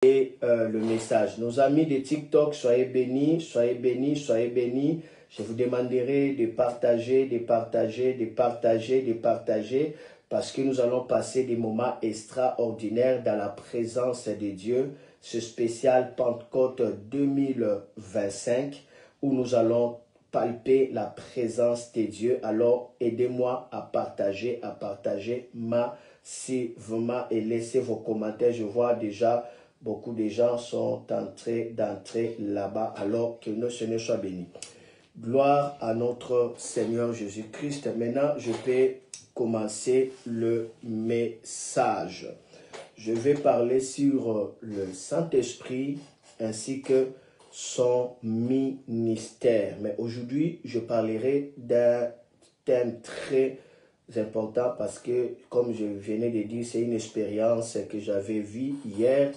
le message. Nos amis de TikTok, soyez bénis, soyez bénis, soyez bénis. Je vous demanderai de partager, de partager, de partager, de partager, parce que nous allons passer des moments extraordinaires dans la présence de Dieu, ce spécial Pentecôte 2025, où nous allons palper la présence de Dieu. Alors, aidez-moi à partager massivement et laissez vos commentaires. Je vois déjà beaucoup de gens sont en train d'entrer là-bas. Alors, que le Seigneur soit béni. Gloire à notre Seigneur Jésus-Christ. Maintenant, je peux commencer le message. Je vais parler sur le Saint-Esprit ainsi que son ministère. Mais aujourd'hui, je parlerai d'un thème très important parce que, comme je venais de dire, c'est une expérience que j'avais vue hier.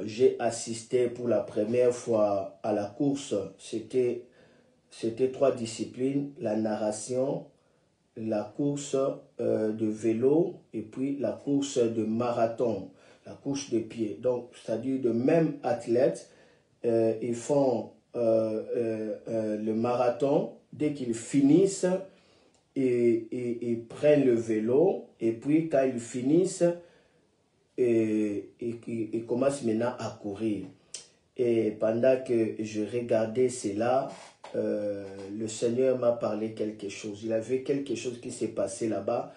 J'ai assisté pour la première fois à la course. C'était 3 disciplines, la narration, la course de vélo et puis la course de marathon, la course de pied. Donc, c'est-à-dire de même athlètes, ils font le marathon. Dès qu'ils finissent, ils prennent le vélo et puis quand ils finissent, et commence maintenant à courir. Et pendant que je regardais cela, le Seigneur m'a parlé quelque chose. Il y avait quelque chose qui s'est passé là-bas.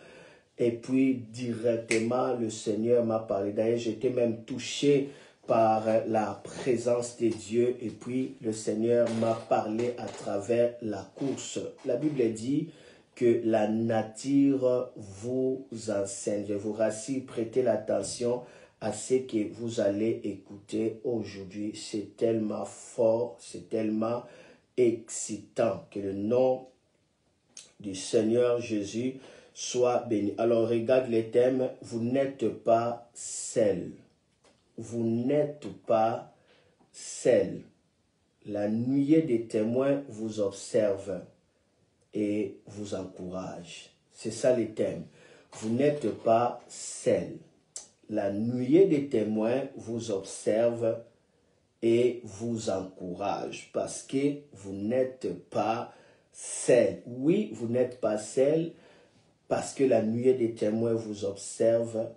Et puis directement, le Seigneur m'a parlé. D'ailleurs, j'étais même touché par la présence de Dieu. Et puis, le Seigneur m'a parlé à travers la course. La Bible dit que la nature vous enseigne. Je vous rassure, prêtez l'attention à ce que vous allez écouter aujourd'hui. C'est tellement fort, c'est tellement excitant. Que le nom du Seigneur Jésus soit béni. Alors regarde les thèmes. Vous n'êtes pas seul. Vous n'êtes pas seul. La nuée des témoins vous observe et vous encourage. C'est ça les thèmes. Vous n'êtes pas seul. La nuée des témoins vous observe et vous encourage parce que vous n'êtes pas seul. Oui, vous n'êtes pas seul parce que la nuée des témoins vous observe.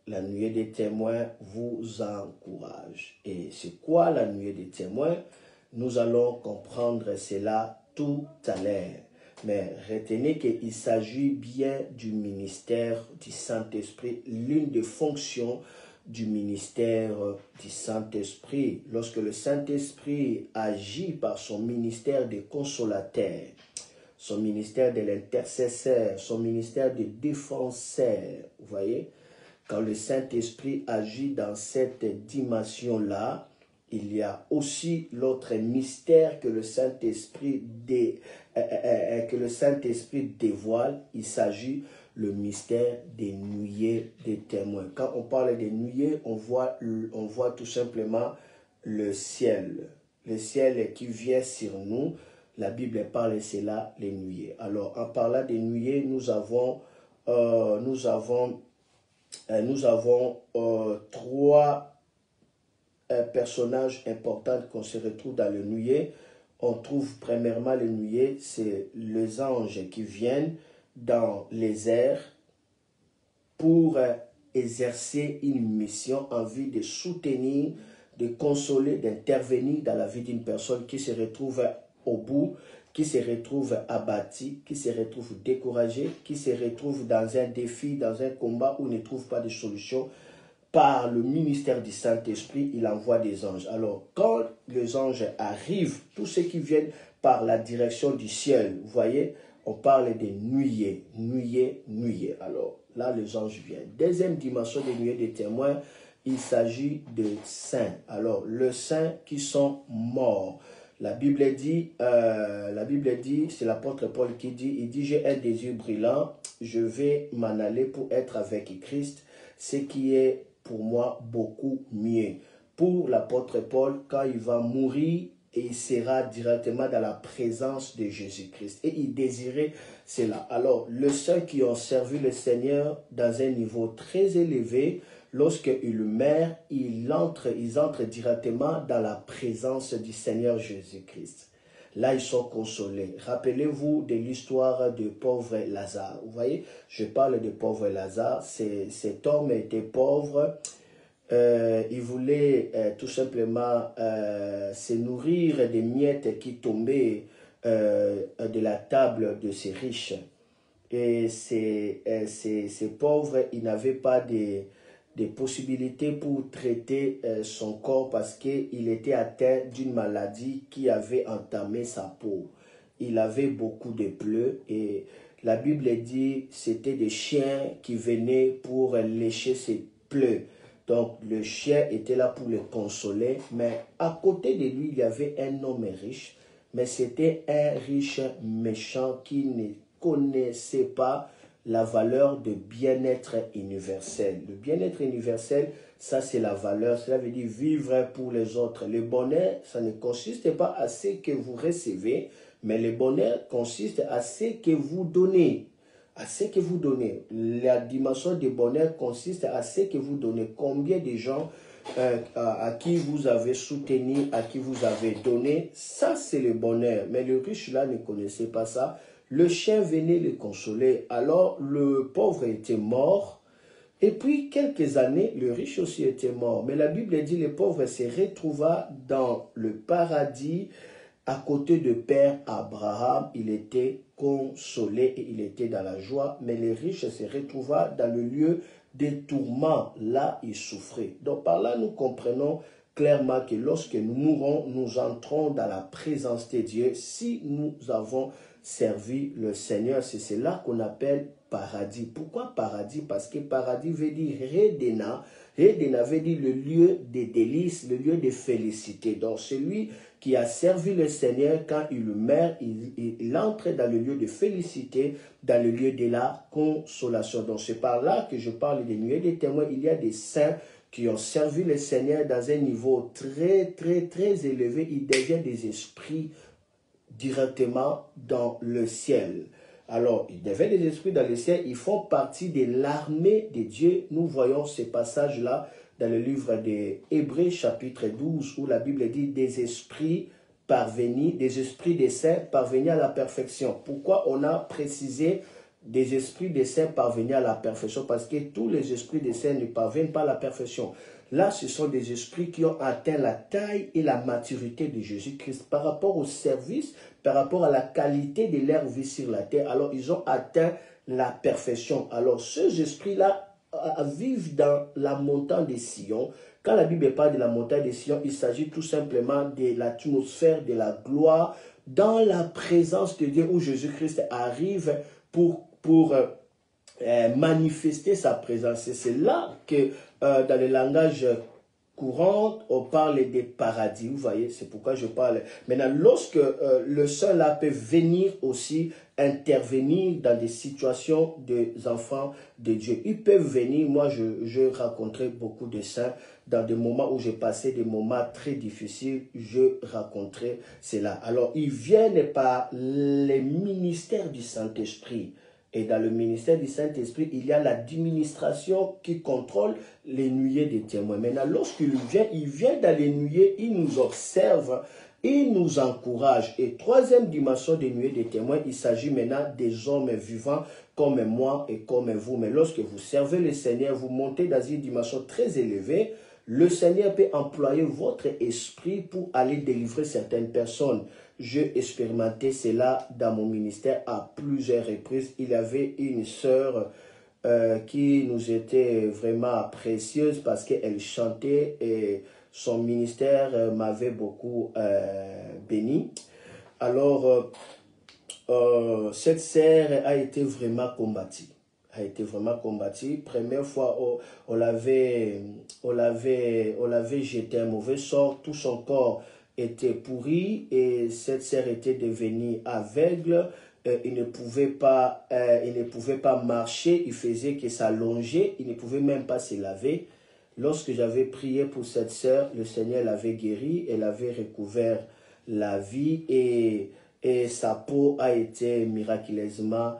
La nuée des témoins vous encourage. Et c'est quoi la nuée des témoins? Nous allons comprendre cela tout à l'heure. Mais retenez qu'il s'agit bien du ministère du Saint-Esprit, l'une des fonctions du ministère du Saint-Esprit. Lorsque le Saint-Esprit agit par son ministère de consolateur, son ministère de l'intercesseur, son ministère de défenseur, vous voyez, quand le Saint-Esprit agit dans cette dimension-là, il y a aussi l'autre mystère que le Saint-Esprit dévoile. Il s'agit le mystère des nuées des témoins. Quand on parle des nuées, on voit tout simplement le ciel. Le ciel qui vient sur nous. La Bible parle de cela, les nuées. Alors, en parlant des nuées, nous avons 3 personnages importants qu'on se retrouve dans le nuée. On trouve premièrement le nuée, c'est les anges qui viennent dans les airs pour exercer une mission en vue de soutenir, de consoler, d'intervenir dans la vie d'une personne qui se retrouve au bout, qui se retrouve abattu, qui se retrouve découragé, qui se retrouve dans un défi, dans un combat où il ne trouve pas de solution. Par le ministère du Saint-Esprit, il envoie des anges. Alors, quand les anges arrivent, tous ceux qui viennent par la direction du ciel, vous voyez, on parle des nuées, nuées, nuées. Alors, là, les anges viennent. Deuxième dimension des nuées des témoins, il s'agit de saints. Alors, les saints qui sont morts. La Bible dit, c'est l'apôtre Paul qui dit, il dit, j'ai un désir brillant, je vais m'en aller pour être avec Christ, ce qui est pour moi beaucoup mieux. Pour l'apôtre Paul, quand il va mourir, il sera directement dans la présence de Jésus-Christ. Et il désirait cela. Alors, les saints qui ont servi le Seigneur dans un niveau très élevé, lorsqu'ils meurent, ils entrent directement dans la présence du Seigneur Jésus-Christ. Là, ils sont consolés. Rappelez-vous de l'histoire du pauvre Lazare. Vous voyez, je parle du pauvre Lazare. Cet homme était pauvre. Il voulait tout simplement se nourrir des miettes qui tombaient de la table de ces riches. Et ces pauvres, ils n'avaient pas des possibilités pour traiter son corps parce qu'il était atteint d'une maladie qui avait entamé sa peau. Il avait beaucoup de plaies et la Bible dit que c'était des chiens qui venaient pour lécher ses plaies. Donc le chien était là pour le consoler, mais à côté de lui, il y avait un homme riche, mais c'était un riche méchant qui ne connaissait pas la valeur de bien-être universel. Le bien-être universel, ça c'est la valeur, cela veut dire vivre pour les autres. Le bonheur, ça ne consiste pas à ce que vous recevez, mais le bonheur consiste à ce que vous donnez. À ce que vous donnez. La dimension du bonheur consiste à ce que vous donnez. Combien de gens à qui vous avez soutenu, à qui vous avez donné, ça c'est le bonheur. Mais le riche là ne connaissait pas ça. Le chien venait le consoler. Alors le pauvre était mort. Et puis quelques années, le riche aussi était mort. Mais la Bible dit le pauvre se retrouva dans le paradis à côté de Père Abraham. Il était consolé et il était dans la joie. Mais le riche se retrouva dans le lieu des tourments. Là, il souffrait. Donc par là, nous comprenons clairement que lorsque nous mourons, nous entrons dans la présence de Dieu. Si nous avons servi le Seigneur, c'est cela qu'on appelle paradis. Pourquoi paradis? Parce que paradis veut dire Redena. Redena veut dire le lieu des délices, le lieu de félicité. Donc celui qui a servi le Seigneur, quand il meurt, il entre dans le lieu de félicité, dans le lieu de la consolation. Donc c'est par là que je parle des nuées des témoins. Il y a des saints qui ont servi le Seigneur dans un niveau très élevé. Ils deviennent des esprits directement dans le ciel. Alors, ils deviennent des esprits dans le ciel, ils font partie de l'armée de Dieu. Nous voyons ces passages-là dans le livre des Hébreux, chapitre 12, où la Bible dit des esprits parvenus, des esprits des saints parvenus à la perfection. Pourquoi on a précisé des esprits des saints parvenus à la perfection? Parce que tous les esprits des saints ne parviennent pas à la perfection. Là, ce sont des esprits qui ont atteint la taille et la maturité de Jésus-Christ par rapport au service, par rapport à la qualité de leur vie sur la terre. Alors, ils ont atteint la perfection. Alors, ces esprits-là vivent dans la montagne de Sion. Quand la Bible parle de la montagne de Sion, il s'agit tout simplement de l'atmosphère de la gloire dans la présence de Dieu où Jésus-Christ arrive pour manifester sa présence. Et c'est là que dans le langage courant, on parle des paradis. Vous voyez, c'est pourquoi je parle. Maintenant, lorsque le Saint-là peut venir aussi intervenir dans des situations des enfants de Dieu. Ils peuvent venir, moi je raconterai beaucoup de saints dans des moments où j'ai passé des moments très difficiles, je raconterai cela. Alors, ils viennent par les ministères du Saint-Esprit. Et dans le ministère du Saint-Esprit, il y a l'administration qui contrôle les nuées des témoins. Maintenant, lorsqu'il vient dans les nuées, il nous observe, il nous encourage. Et troisième dimension des nuées des témoins, il s'agit maintenant des hommes vivants comme moi et comme vous. Mais lorsque vous servez le Seigneur, vous montez dans une dimension très élevée. Le Seigneur peut employer votre esprit pour aller délivrer certaines personnes. J'ai expérimenté cela dans mon ministère à plusieurs reprises. Il y avait une sœur qui nous était vraiment précieuse parce qu'elle chantait et son ministère m'avait beaucoup béni. Alors, cette sœur a été vraiment combattue. Première fois, on l'avait jeté un mauvais sort, tout son corps était pourri et cette sœur était devenue aveugle. Il ne pouvait pas marcher, il faisait que s'allonger, il ne pouvait même pas se laver. Lorsque j'avais prié pour cette sœur, le Seigneur l'avait guérie, elle avait recouvert la vie et sa peau a été miraculeusement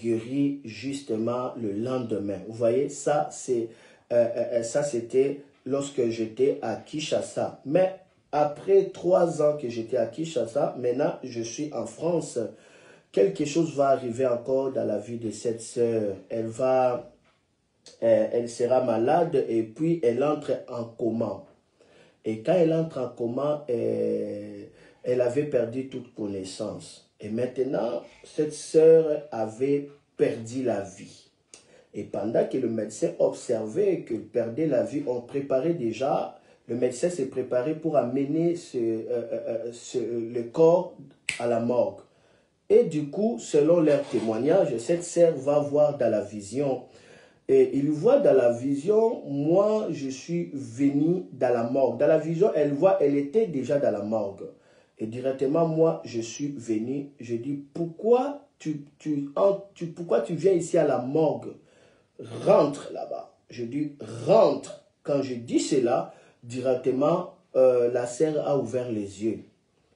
guérie justement le lendemain. Vous voyez, ça c'est Ça, c'était lorsque j'étais à Kinshasa. Mais après 3 ans que j'étais à Kinshasa, maintenant, je suis en France. Quelque chose va arriver encore dans la vie de cette sœur. Elle sera malade et puis elle entre en coma. Et quand elle entre en coma, elle avait perdu toute connaissance. Et maintenant, cette sœur avait perdu la vie. Et pendant que le médecin observait qu'elle perdait la vie, on préparait déjà, le médecin s'est préparé pour amener le corps à la morgue. Et du coup, selon leur témoignage, cette sœur va voir dans la vision. Et il voit dans la vision, moi, je suis venu dans la morgue. Dans la vision, elle voit, elle était déjà dans la morgue. Et directement, moi, je suis venu. Je dis, pourquoi tu viens ici à la morgue? Rentre là-bas. Je dis, rentre. Quand je dis cela, directement, la sœur a ouvert les yeux.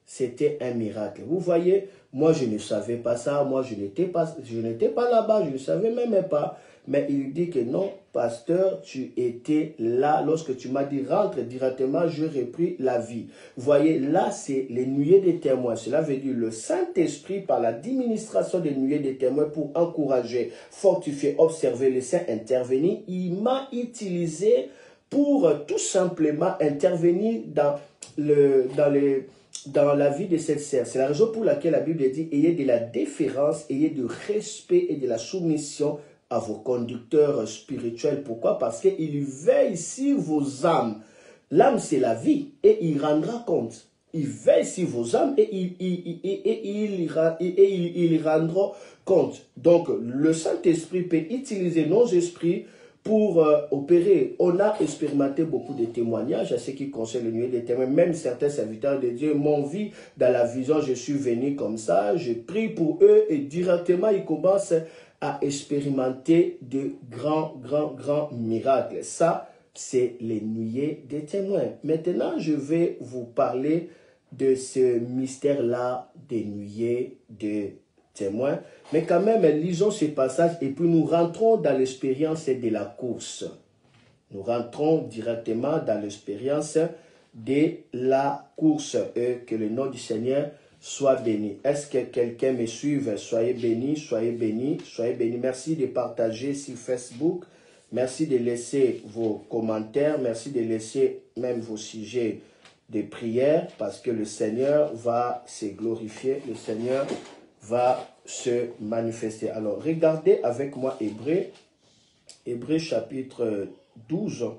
C'était un miracle. Vous voyez, moi, je ne savais pas ça. Moi, je n'étais pas là-bas. Je ne savais même pas. Mais il dit que non, pasteur, tu étais là. Lorsque tu m'as dit rentre directement, je repris la vie. Vous voyez, là, c'est les nuées des témoins. Cela veut dire le Saint-Esprit, par l'administration des nuées des témoins, pour encourager, fortifier, observer, laisser intervenir. Il m'a utilisé pour tout simplement intervenir dans la vie de cette sœur. C'est la raison pour laquelle la Bible dit, ayez de la déférence, ayez du respect et de la soumission à vos conducteurs spirituels. Pourquoi? Parce qu'il veille sur vos âmes. L'âme, c'est la vie et il rendra compte. Il veille sur vos âmes et il rendra compte. Donc, le Saint-Esprit peut utiliser nos esprits pour opérer. On a expérimenté beaucoup de témoignages à ce qui concerne le nuée des témoins. Même certains serviteurs de Dieu m'ont vu dans la vision, je suis venu comme ça, je prie pour eux et directement ils commencent à expérimenter de grands miracles. Ça, c'est les nuées des témoins. Maintenant, je vais vous parler de ce mystère-là des nuées des témoins. Mais quand même, lisons ce passage et puis nous rentrons dans l'expérience de la course. Nous rentrons directement dans l'expérience de la course. Et que le nom du Seigneur soit béni. Est-ce que quelqu'un me suive? Soyez bénis, soyez bénis, soyez bénis. Merci de partager sur Facebook. Merci de laisser vos commentaires. Merci de laisser même vos sujets de prière parce que le Seigneur va se glorifier. Le Seigneur va se manifester. Alors, regardez avec moi Hébreux chapitre 12.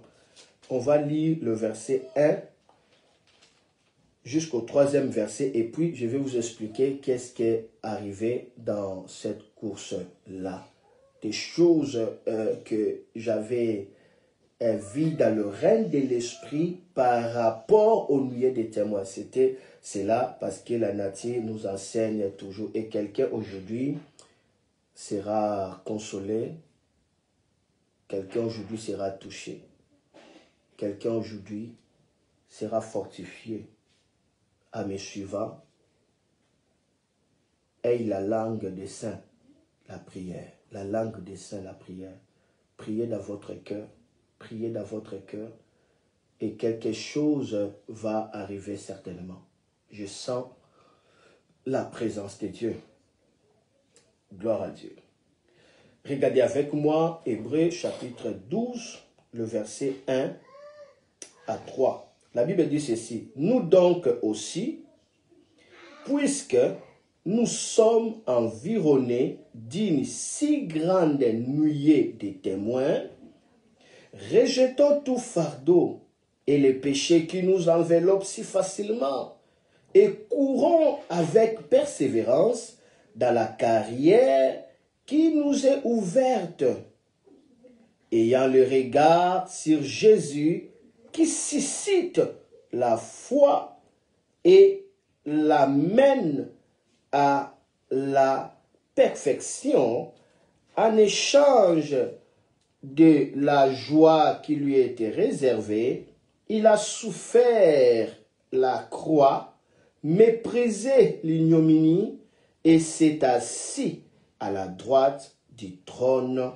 On va lire le verset 1 jusqu'au 3e verset et puis je vais vous expliquer qu'est-ce qui est arrivé dans cette course-là. Des choses que j'avais vues dans le règne de l'esprit par rapport aux nuées des témoins. C'est là parce que la nature nous enseigne toujours et quelqu'un aujourd'hui sera consolé, quelqu'un aujourd'hui sera touché, quelqu'un aujourd'hui sera fortifié. À mes suivants, aie la langue des saints, la prière. La langue des saints, la prière. Priez dans votre cœur, priez dans votre cœur, et quelque chose va arriver certainement. Je sens la présence de Dieu. Gloire à Dieu. Regardez avec moi Hébreux chapitre 12, le verset 1 à 3. La Bible dit ceci, « Nous donc aussi, puisque nous sommes environnés d'une si grande nuée de témoins, rejetons tout fardeau et les péchés qui nous enveloppent si facilement et courons avec persévérance dans la carrière qui nous est ouverte, ayant le regard sur Jésus qui suscite la foi et l'amène à la perfection en échange de la joie qui lui était réservée. Il a souffert la croix, méprisé l'ignominie et s'est assis à la droite du trône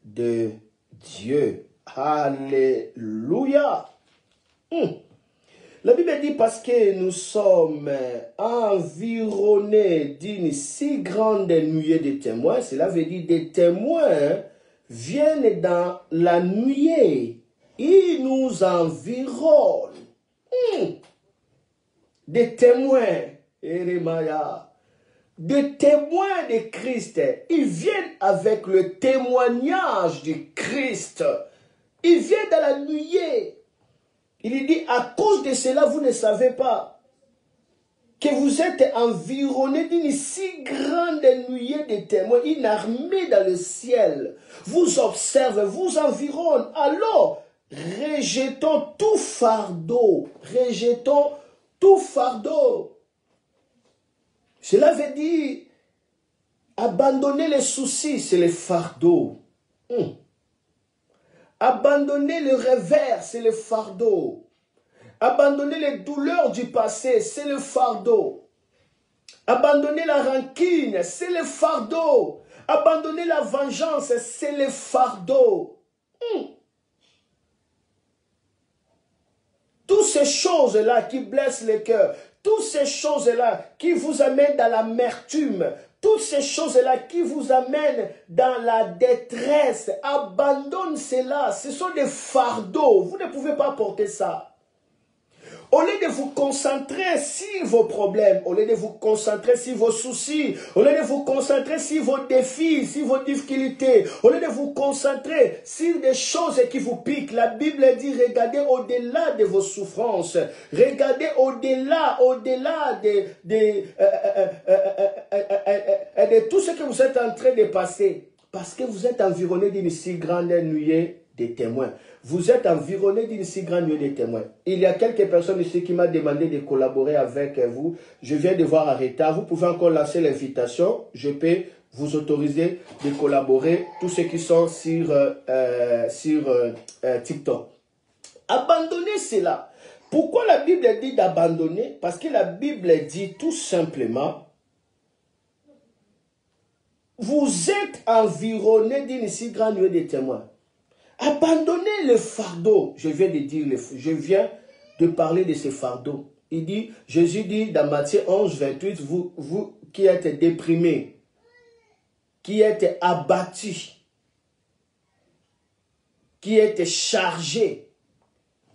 de Dieu. Alléluia. La Bible dit parce que nous sommes environnés d'une si grande nuée de témoins, cela veut dire des témoins viennent dans la nuée, ils nous environnent. Des témoins, Jérémia, des témoins de Christ, ils viennent avec le témoignage du Christ, ils viennent dans la nuée. Il dit, à cause de cela, vous ne savez pas que vous êtes environné d'une si grande nuée de témoins, une armée dans le ciel, vous observe, vous environne. Alors, rejetons tout fardeau, rejetons tout fardeau. Cela veut dire, abandonner les soucis, c'est les fardeaux. Abandonner le revers, c'est le fardeau. Abandonner les douleurs du passé, c'est le fardeau. Abandonner la rancune, c'est le fardeau. Abandonner la vengeance, c'est le fardeau. Toutes ces choses-là qui blessent le cœur, toutes ces choses-là qui vous amènent dans l'amertume, toutes ces choses-là qui vous amènent dans la détresse, abandonne cela. Ce sont des fardeaux. Vous ne pouvez pas porter ça. Au lieu de vous concentrer sur vos problèmes, au lieu de vous concentrer sur vos soucis, au lieu de vous concentrer sur vos défis, sur vos difficultés, au lieu de vous concentrer sur des choses qui vous piquent, la Bible dit, regardez au-delà de vos souffrances, regardez au-delà de tout ce que vous êtes en train de passer, parce que vous êtes environné d'une si grande nuée des témoins. Vous êtes environné d'une si grande nuée de témoins. Il y a quelques personnes ici qui m'ont demandé de collaborer avec vous. Je viens de voir en retard. Vous pouvez encore lancer l'invitation. Je peux vous autoriser de collaborer. Tous ceux qui sont sur TikTok. Abandonnez cela. Pourquoi la Bible dit d'abandonner? Parce que la Bible dit tout simplement, vous êtes environné d'une si grande nuée de témoins. Abandonnez le fardeau. Je viens de parler de ce fardeau. Il dit, Jésus dit dans Matthieu 11, 28, vous qui êtes déprimés, qui êtes abattus, qui êtes chargés,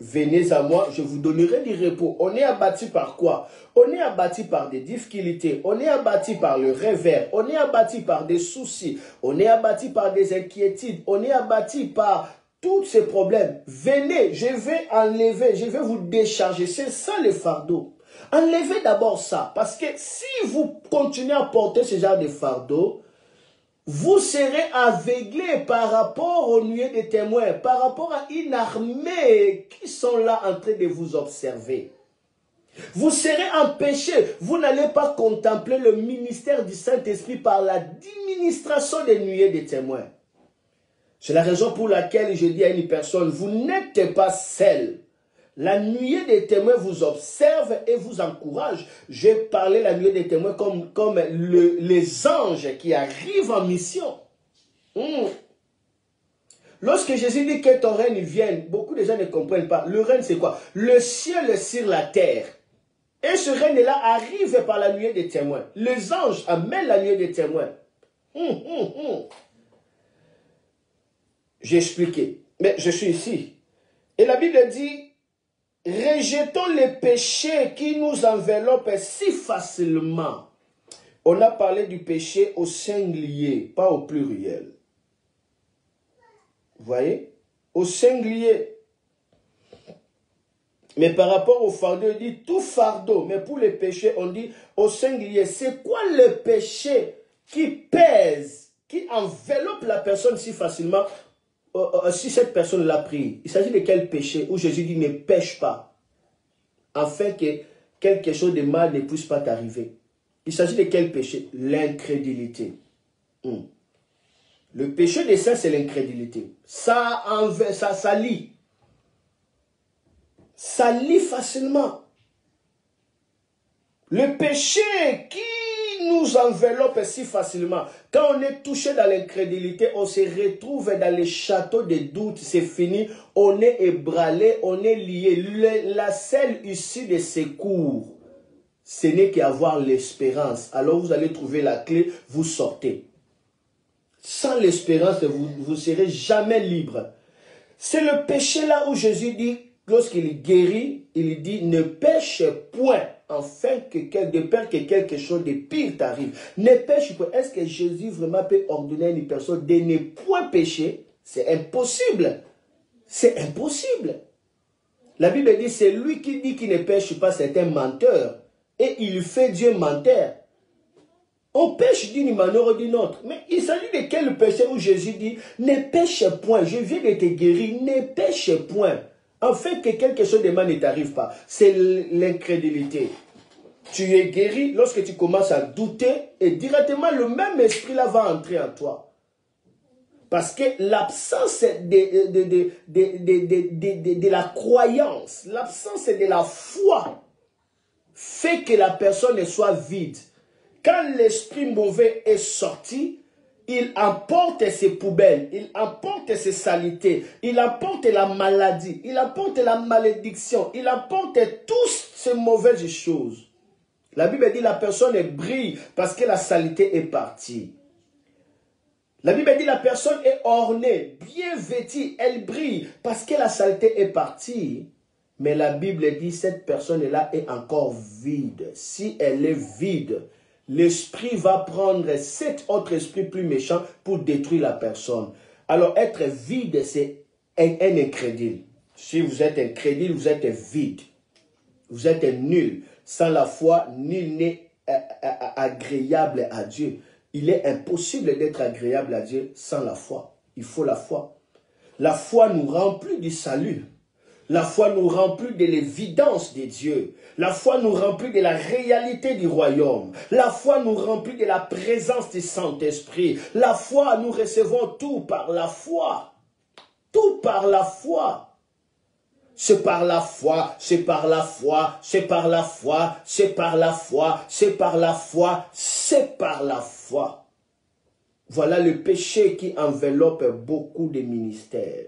venez à moi, je vous donnerai du repos. On est abattu par quoi? On est abattu par des difficultés, on est abattu par le revers, on est abattu par des soucis, on est abattu par des inquiétudes, on est abattu par tous ces problèmes. Venez, je vais enlever, je vais vous décharger. C'est ça le fardeau. Enlevez d'abord ça, parce que si vous continuez à porter ce genre de fardeau, vous serez aveuglé par rapport aux nuées de témoins, par rapport à une armée qui sont là en train de vous observer. Vous serez empêché, vous n'allez pas contempler le ministère du Saint-Esprit par la administration des nuées de témoins. C'est la raison pour laquelle je dis à une personne, vous n'êtes pas seul. La nuée des témoins vous observe et vous encourage. J'ai parlé la nuée des témoins comme les anges qui arrivent en mission. Lorsque Jésus dit que ton règne vienne, beaucoup de gens ne comprennent pas. Le règne c'est quoi? Le ciel sur la terre. Et ce règne-là arrive par la nuée des témoins. Les anges amènent la nuée des témoins. J'ai expliqué. Mais je suis ici. Et la Bible dit, rejetons les péchés qui nous enveloppent si facilement. On a parlé du péché au singulier, pas au pluriel. Vous voyez? Au singulier. Mais par rapport au fardeau, il dit tout fardeau. Mais pour les péchés, on dit au singulier. C'est quoi le péché qui pèse, qui enveloppe la personne si facilement? Si cette personne l'a pris, il s'agit de quel péché où Jésus dit ne pêche pas, afin que quelque chose de mal ne puisse pas t'arriver. Il s'agit de quel péché? L'incrédulité. Le péché des saints, c'est l'incrédulité. Ça lie. Ça lie facilement. Le péché qui nous enveloppe si facilement. Quand on est touché dans l'incrédulité, on se retrouve dans les châteaux des doutes, c'est fini, on est ébranlé, on est lié. La seule issue de secours, ce n'est qu'avoir l'espérance. Alors vous allez trouver la clé, vous sortez. Sans l'espérance, vous ne serez jamais libre. C'est le péché là où Jésus dit, lorsqu'il guérit, il dit, ne pêche point, afin que de peur que quelque chose de pire t'arrive. Ne pêche point. Est-ce que Jésus vraiment peut ordonner à une personne de ne point pécher? C'est impossible. C'est impossible. La Bible dit, c'est lui qui dit qu'il ne pêche pas, c'est un menteur. Et il fait Dieu menteur. On pêche d'une manière ou d'une autre. Mais il s'agit de quel péché où Jésus dit, ne pêche point, je viens de te guérir, ne pêche point. Afin que quelque chose de mal ne t'arrive pas. C'est l'incrédulité. Tu es guéri lorsque tu commences à douter et directement le même esprit là va entrer en toi. Parce que l'absence de la croyance, l'absence de la foi fait que la personne soit vide. Quand l'esprit mauvais est sorti, il emporte ses poubelles, il emporte ses saletés, il emporte la maladie, il emporte la malédiction, il emporte toutes ces mauvaises choses. La Bible dit la personne brille parce que la saleté est partie. La Bible dit la personne est ornée, bien vêtue, elle brille parce que la saleté est partie. Mais la Bible dit cette personne-là est encore vide. Si elle est vide, l'esprit va prendre cet autre esprit plus méchant pour détruire la personne. Alors être vide, c'est un incrédule. Si vous êtes incrédule, vous êtes vide. Vous êtes nul. Sans la foi, nul n'est agréable à Dieu. Il est impossible d'être agréable à Dieu sans la foi. Il faut la foi. La foi nous remplit du salut. La foi nous remplit de l'évidence de Dieu. La foi nous remplit de la réalité du royaume. La foi nous remplit de la présence du Saint-Esprit. La foi, nous recevons tout par la foi. Tout par la foi. C'est par la foi, c'est par la foi, c'est par la foi, c'est par la foi, c'est par la foi, c'est par la foi. Voilà le péché qui enveloppe beaucoup de ministères.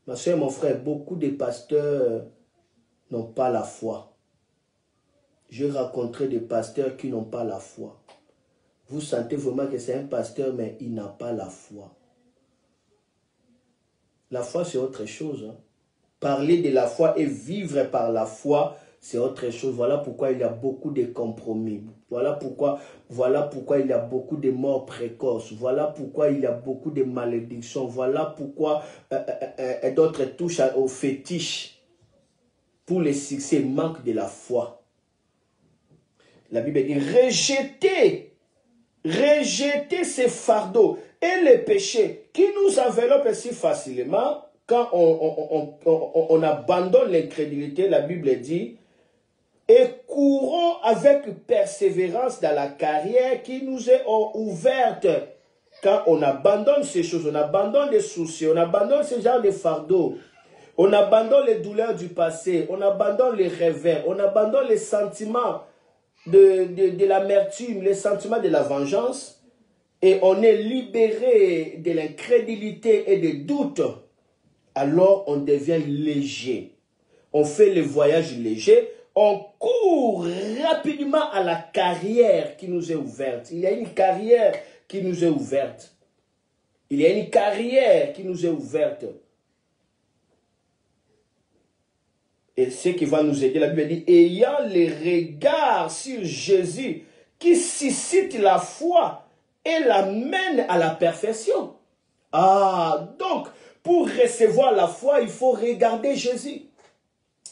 Ma soeur, mon frère, beaucoup de pasteurs n'ont pas la foi. J'ai rencontré des pasteurs qui n'ont pas la foi. Vous sentez vraiment que c'est un pasteur, mais il n'a pas la foi. La foi, c'est autre chose. Hein. Parler de la foi et vivre par la foi, c'est autre chose. Voilà pourquoi il y a beaucoup de compromis. Voilà pourquoi il y a beaucoup de morts précoces. Voilà pourquoi il y a beaucoup de malédictions. Voilà pourquoi d'autres touchent au fétiche. Pour les succès, manque de la foi. La Bible dit, rejetez ces fardeaux et les péchés qui nous enveloppent si facilement. Quand on abandonne l'incrédulité, la Bible dit, et courons avec persévérance dans la carrière qui nous est ouverte. Quand on abandonne ces choses, on abandonne les soucis, on abandonne ce genre de fardeaux, on abandonne les douleurs du passé, on abandonne les revers, on abandonne les sentiments de l'amertume, les sentiments de la vengeance, et on est libéré de l'incrédulité et des doutes. Alors on devient léger. On fait le voyage léger. On court rapidement à la carrière qui nous est ouverte. Il y a une carrière qui nous est ouverte. Il y a une carrière qui nous est ouverte. Et ce qui va nous aider, la Bible dit, ayant les regards sur Jésus qui suscite la foi et l'amène à la perfection. Ah, donc, pour recevoir la foi, il faut regarder Jésus.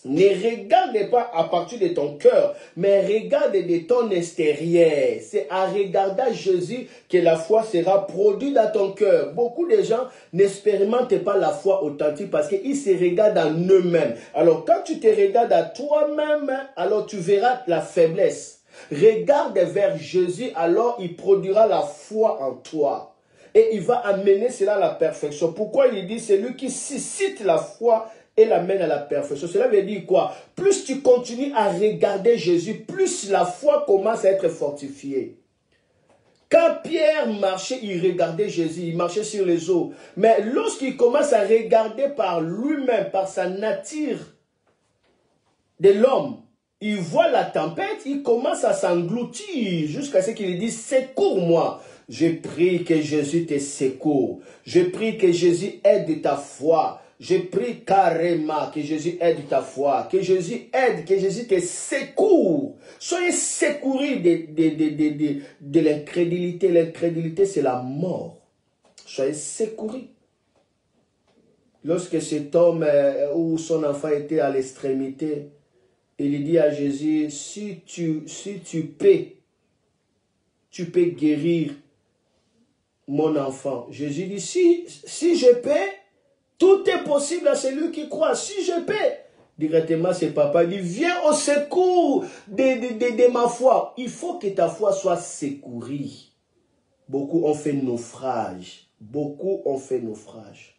Ne regarde pas à partir de ton cœur, mais regarde de ton extérieur. C'est en regardant Jésus que la foi sera produite dans ton cœur. Beaucoup de gens n'expérimentent pas la foi authentique parce qu'ils se regardent en eux-mêmes. Alors quand tu te regardes à toi-même, alors tu verras la faiblesse. Regarde vers Jésus, alors il produira la foi en toi. Et il va amener cela à la perfection. Pourquoi il dit, c'est lui qui suscite la foi et l'amène à la perfection. Cela veut dire quoi? Plus tu continues à regarder Jésus, plus la foi commence à être fortifiée. Quand Pierre marchait, il regardait Jésus, il marchait sur les eaux. Mais lorsqu'il commence à regarder par lui-même, par sa nature de l'homme, il voit la tempête, il commence à s'engloutir jusqu'à ce qu'il dise, secours-moi. Je prie que Jésus te secoue. Je prie que Jésus aide ta foi. Je prie carrément que Jésus aide ta foi. Que Jésus aide, que Jésus te secoue. Soyez secourus de l'incrédulité. L'incrédulité, c'est la mort. Soyez secourus. Lorsque cet homme ou son enfant était à l'extrémité, il dit à Jésus, si tu peux guérir mon enfant. Jésus dit, si je peux, tout est possible à celui qui croit. Si je peux. Directement, c'est papa dit, viens au secours de ma foi. Il faut que ta foi soit secourue. Beaucoup ont fait naufrage. Beaucoup ont fait naufrage.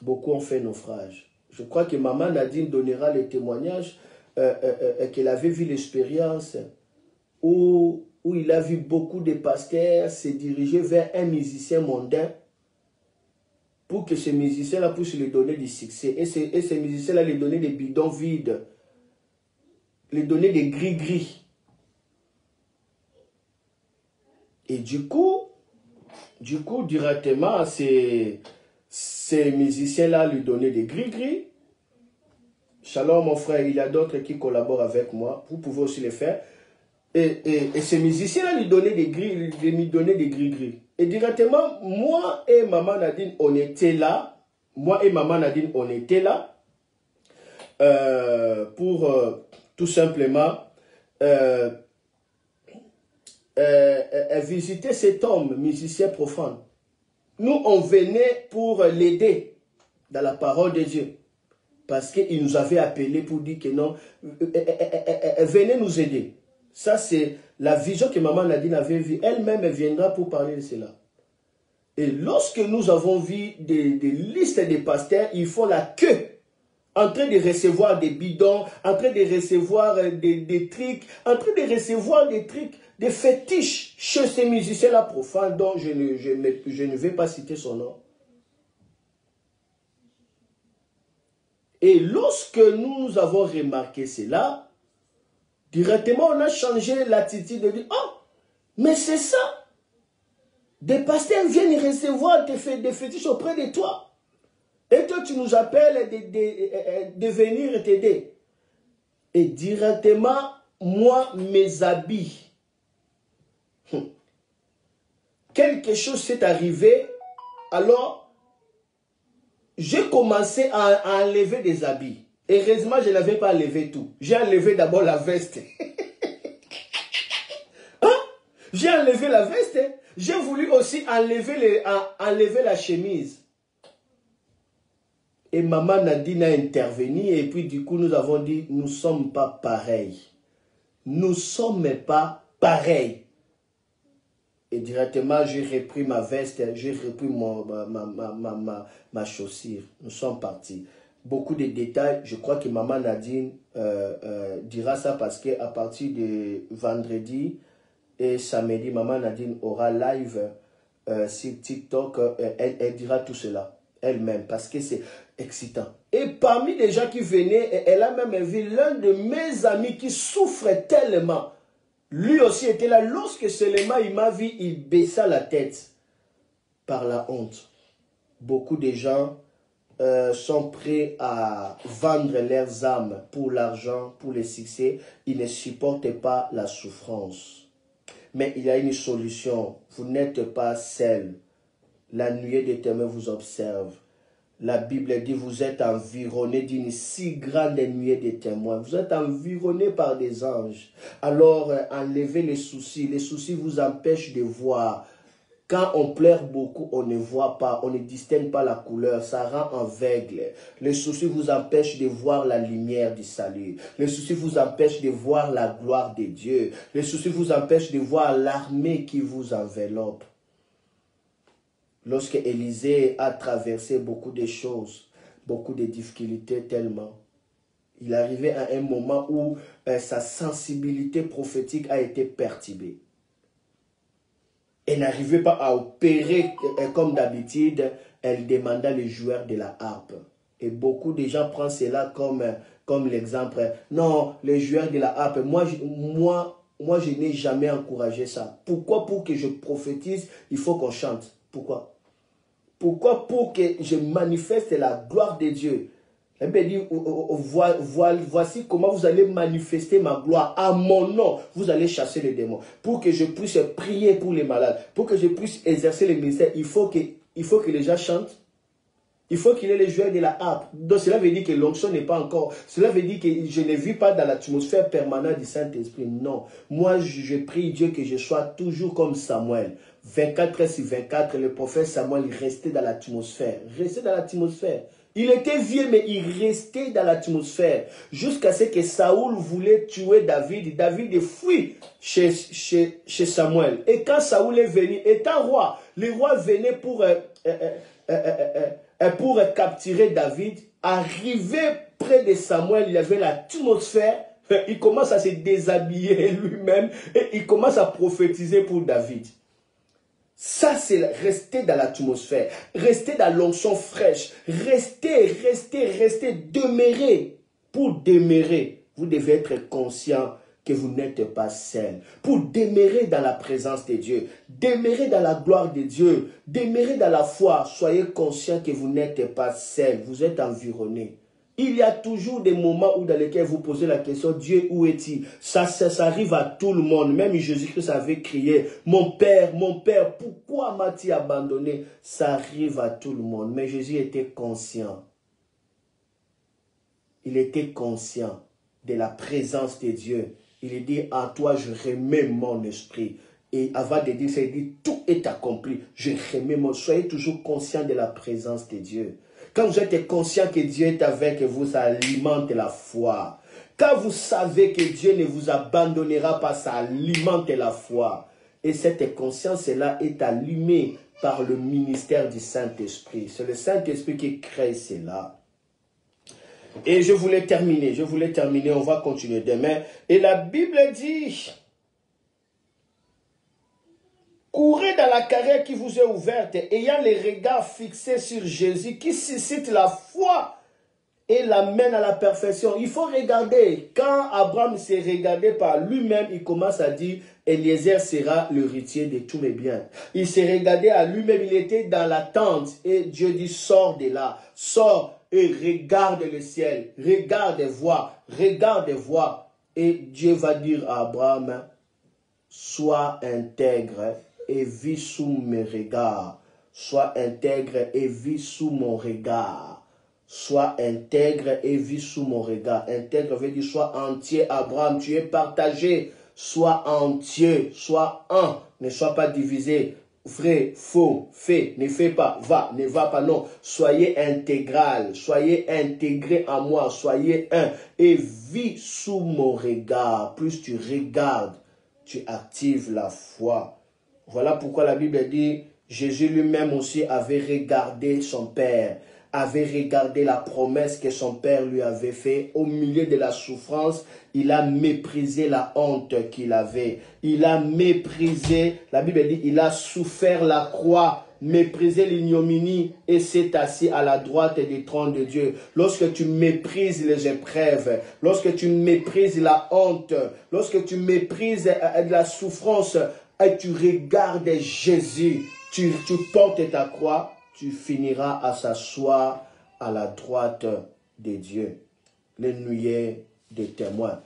Beaucoup ont fait naufrage. Je crois que maman Nadine donnera le témoignage qu'elle avait vu l'expérience où il a vu beaucoup de pasteurs se diriger vers un musicien mondain pour que ce musicien-là puisse lui donner du succès. Et ce musicien-là lui donner des bidons vides, lui donner des gris-gris. Et du coup, directement, ces musiciens-là lui donnaient des gris-gris. Shalom, mon frère, il y a d'autres qui collaborent avec moi. Vous pouvez aussi les faire. Et ces musiciens-là lui donnaient des gris-gris. Et directement, moi et maman Nadine, on était là. Pour tout simplement visiter cet homme, musicien profane. Nous, on venait pour l'aider dans la parole de Dieu. Parce qu'il nous avait appelé pour dire que non, venez nous aider. Ça, c'est la vision que maman Nadine avait vue. Elle-même, elle viendra pour parler de cela. Et lorsque nous avons vu des listes de pasteurs, ils font la queue, en train de recevoir des bidons, en train de recevoir des trucs, en train de recevoir des trucs, des fétiches chez ces musiciens-là profanes, dont je ne vais pas citer son nom. Et lorsque nous avons remarqué cela, directement on a changé l'attitude de dire, oh, mais c'est ça. Des pasteurs viennent recevoir des fétiches auprès de toi. Et toi, tu nous appelles de venir t'aider. Et directement, moi, mes habits. Quelque chose s'est arrivé. Alors, j'ai commencé à enlever des habits. Heureusement, je n'avais pas enlevé tout. J'ai enlevé d'abord la veste. Hein? J'ai enlevé la veste. J'ai voulu aussi enlever la chemise. Et maman Nadine a intervenu et puis du coup nous avons dit, nous ne sommes pas pareils. Nous ne sommes pas pareils. Et directement j'ai repris ma veste, j'ai repris ma chaussure. Nous sommes partis. Beaucoup de détails, je crois que maman Nadine dira ça parce qu'à partir de vendredi et samedi, maman Nadine aura live sur TikTok, elle dira tout cela elle-même parce que c'est excitant. Et parmi les gens qui venaient, elle a même vu l'un de mes amis qui souffrait tellement. Lui aussi était là. Lorsque seulement il m'a vu, il baissa la tête par la honte. Beaucoup de gens sont prêts à vendre leurs âmes pour l'argent, pour le succès. Ils ne supportent pas la souffrance. Mais il y a une solution. Vous n'êtes pas seul. La nuée des témoins vous observe. La Bible dit, vous êtes environné d'une si grande nuée de témoins. Vous êtes environné par des anges. Alors, enlevez les soucis. Les soucis vous empêchent de voir. Quand on pleure beaucoup, on ne voit pas, on ne distingue pas la couleur, ça rend aveugle. Les soucis vous empêchent de voir la lumière du salut. Les soucis vous empêchent de voir la gloire de Dieu. Les soucis vous empêchent de voir l'armée qui vous enveloppe. Lorsque Élisée a traversé beaucoup de choses, beaucoup de difficultés tellement. Il arrivait à un moment où sa sensibilité prophétique a été perturbée. Elle n'arrivait pas à opérer comme d'habitude. Elle demanda le joueur de la harpe. Et beaucoup de gens prennent cela comme l'exemple. Non, les joueurs de la harpe, moi je n'ai jamais encouragé ça. Pourquoi? Pour que je prophétise, il faut qu'on chante. Pourquoi? Pourquoi? Pour que je manifeste la gloire de Dieu. La Bible dit, voici comment vous allez manifester ma gloire. À mon nom, vous allez chasser les démons. Pour que je puisse prier pour les malades, pour que je puisse exercer le ministère, il faut que les gens chantent. Il faut qu'il ait les joueurs de la harpe. Donc cela veut dire que l'onction n'est pas encore. Cela veut dire que je ne vis pas dans l'atmosphère permanente du Saint-Esprit. Non. Moi, je prie Dieu que je sois toujours comme Samuel. 24 heures sur 24, le prophète Samuel restait dans l'atmosphère. Restait dans l'atmosphère. Il était vieux, mais il restait dans l'atmosphère. Jusqu'à ce que Saoul voulait tuer David. David fuit chez Samuel. Et quand Saoul est venu, étant roi, le roi venait pour capturer David. Arrivé près de Samuel, il y avait l'atmosphère. Il commence à se déshabiller lui-même et il commence à prophétiser pour David. Ça, c'est rester dans l'atmosphère, rester dans l'onction fraîche, rester, demeurer. Pour demeurer, vous devez être conscient que vous n'êtes pas seul. Pour demeurer dans la présence de Dieu, demeurer dans la gloire de Dieu, demeurer dans la foi, soyez conscient que vous n'êtes pas seul, vous êtes environné. Il y a toujours des moments où dans lesquels vous posez la question, Dieu, où est-il? Ça arrive à tout le monde. Même Jésus-Christ avait crié, mon Père, pourquoi m'as-tu abandonné? Ça arrive à tout le monde. Mais Jésus était conscient. Il était conscient de la présence de Dieu. Il dit, en toi, je remets mon esprit. Et avant de dire ça, il dit, tout est accompli. Je remets mon... Soyez toujours conscient de la présence de Dieu. Quand vous êtes conscient que Dieu est avec vous, ça alimente la foi. Quand vous savez que Dieu ne vous abandonnera pas, ça alimente la foi. Et cette conscience-là est allumée par le ministère du Saint-Esprit. C'est le Saint-Esprit qui crée cela. Et je voulais terminer, on va continuer demain. Et la Bible dit... Courez dans la carrière qui vous est ouverte, ayant les regards fixés sur Jésus, qui suscite la foi et l'amène à la perfection. Il faut regarder. Quand Abraham s'est regardé par lui-même, il commence à dire, Eliezer sera l'héritier de tous mes biens. Il s'est regardé à lui-même, il était dans la tente. Et Dieu dit, sors de là, sors et regarde le ciel, regarde et vois. Et Dieu va dire à Abraham, sois intègre et vis sous mes regards. Sois intègre et vis sous mon regard. Sois intègre et vis sous mon regard. Intègre veut dire sois entier, Abraham, tu es partagé. Sois entier, sois un, ne sois pas divisé. Vrai, faux, fais, ne fais pas, va, ne va pas, non. Soyez intégral, soyez intégré à moi, soyez un. Et vis sous mon regard. Plus tu regardes, tu actives la foi. Voilà pourquoi la Bible dit, Jésus lui-même aussi avait regardé son Père, avait regardé la promesse que son Père lui avait faite. Au milieu de la souffrance, il a méprisé la honte qu'il avait. Il a méprisé, la Bible dit, il a souffert la croix, méprisé l'ignominie et s'est assis à la droite du trône de Dieu. Lorsque tu méprises les épreuves, lorsque tu méprises la honte, lorsque tu méprises la souffrance, et tu regardes Jésus, tu portes ta croix, tu finiras à s'asseoir à la droite de Dieu, les nuées des témoins.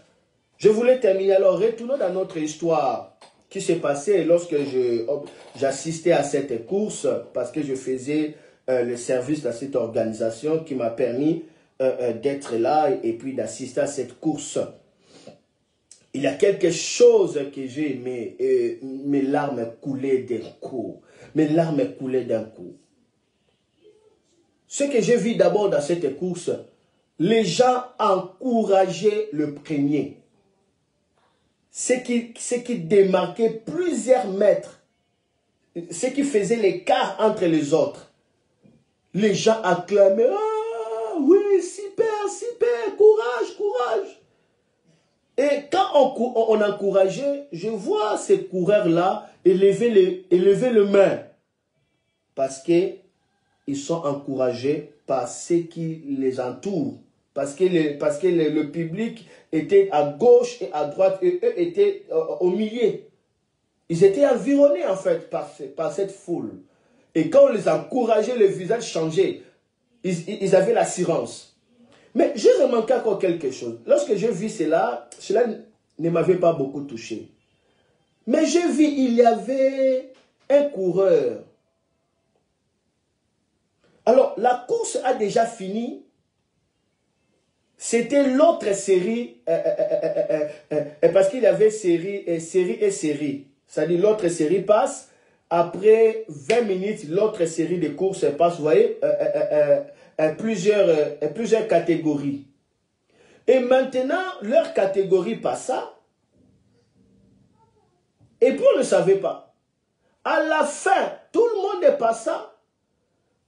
Je voulais terminer, alors retournons dans notre histoire qui s'est passée lorsque j'assistais à cette course, parce que je faisais le service dans cette organisation qui m'a permis d'être là et puis d'assister à cette course. Il y a quelque chose que j'ai aimé et mes larmes coulaient d'un coup. Mes larmes coulaient d'un coup. Ce que j'ai vu d'abord dans cette course, les gens encourageaient le premier. Ce qui démarquait plusieurs mètres. Ce qui faisait l'écart entre les autres. Les gens acclamaient, ah, super, super, courage, courage. Et quand on encourageait, je vois ces coureurs-là élever le main. Parce qu'ils sont encouragés par ceux qui les entourent. Parce que le public était à gauche et à droite et eux étaient au milieu. Ils étaient environnés en fait par cette foule. Et quand on les encourageait, le visage changeait. Ils avaient l'assurance. Mais j'ai remarqué encore quelque chose. Lorsque je vis cela ne m'avait pas beaucoup touché. Mais j'ai vu, il y avait un coureur. Alors, la course a déjà fini. C'était l'autre série, parce qu'il y avait série et série. C'est-à-dire l'autre série passe, après 20 minutes, l'autre série de courses passe, vous voyez, plusieurs catégories. Et maintenant, leur catégorie passa, et puis on ne savait pas. À la fin, tout le monde est passé.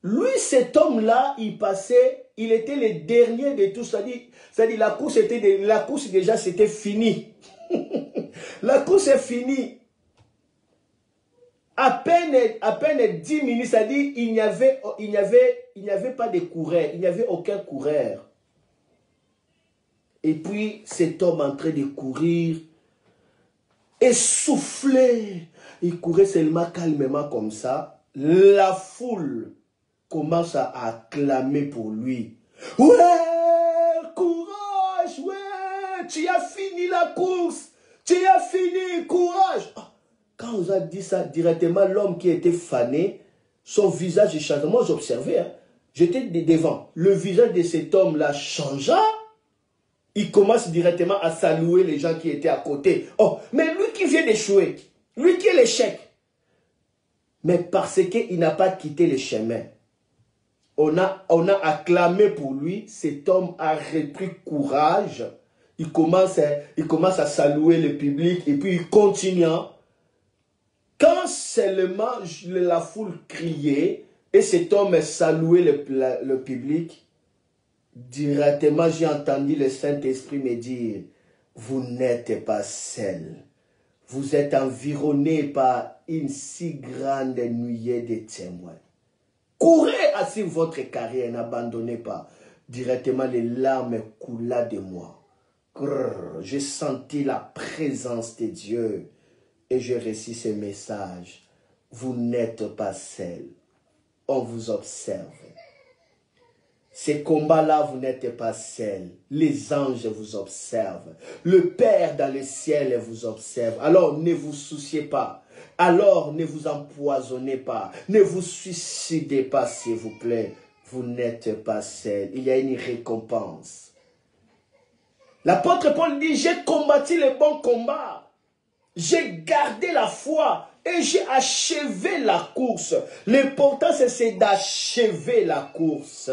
Lui, cet homme-là, il était le dernier de tout. C'est-à-dire la course déjà, c'était fini. La course est finie. À peine 10 minutes, c'est-à-dire il n'y avait pas de coureur, il n'y avait aucun coureur. Et puis cet homme en train de courir, essoufflé, il courait seulement calmement comme ça. La foule commence à acclamer pour lui. Ouais, courage, ouais, tu as fini la course, tu as fini, courage. Quand on a dit ça, directement, l'homme qui était fané, son visage change. Moi, j'observais, hein, j'étais devant. Le visage de cet homme-là changea. Il commence directement à saluer les gens qui étaient à côté. Oh, mais lui qui vient d'échouer, lui qui est l'échec. Mais parce qu'il n'a pas quitté le chemin, on a acclamé pour lui. Cet homme a repris courage. Il commence à saluer le public et puis il continue. Quand seulement la foule criait et cet homme saluait le public, directement j'ai entendu le Saint-Esprit me dire, vous n'êtes pas seul. Vous êtes environné par une si grande nuée de témoins. Courez sur votre carrière, n'abandonnez pas. Directement les larmes coulaient de moi. J'ai senti la présence de Dieu. Et je récite ce message. Vous n'êtes pas seul. On vous observe. Ces combats-là, vous n'êtes pas seul. Les anges vous observent. Le Père dans le ciel vous observe. Alors ne vous souciez pas. Alors ne vous empoisonnez pas. Ne vous suicidez pas, s'il vous plaît. Vous n'êtes pas seul. Il y a une récompense. L'apôtre Paul dit, j'ai combattu le bon combat. J'ai gardé la foi et j'ai achevé la course. L'important, c'est d'achever la course.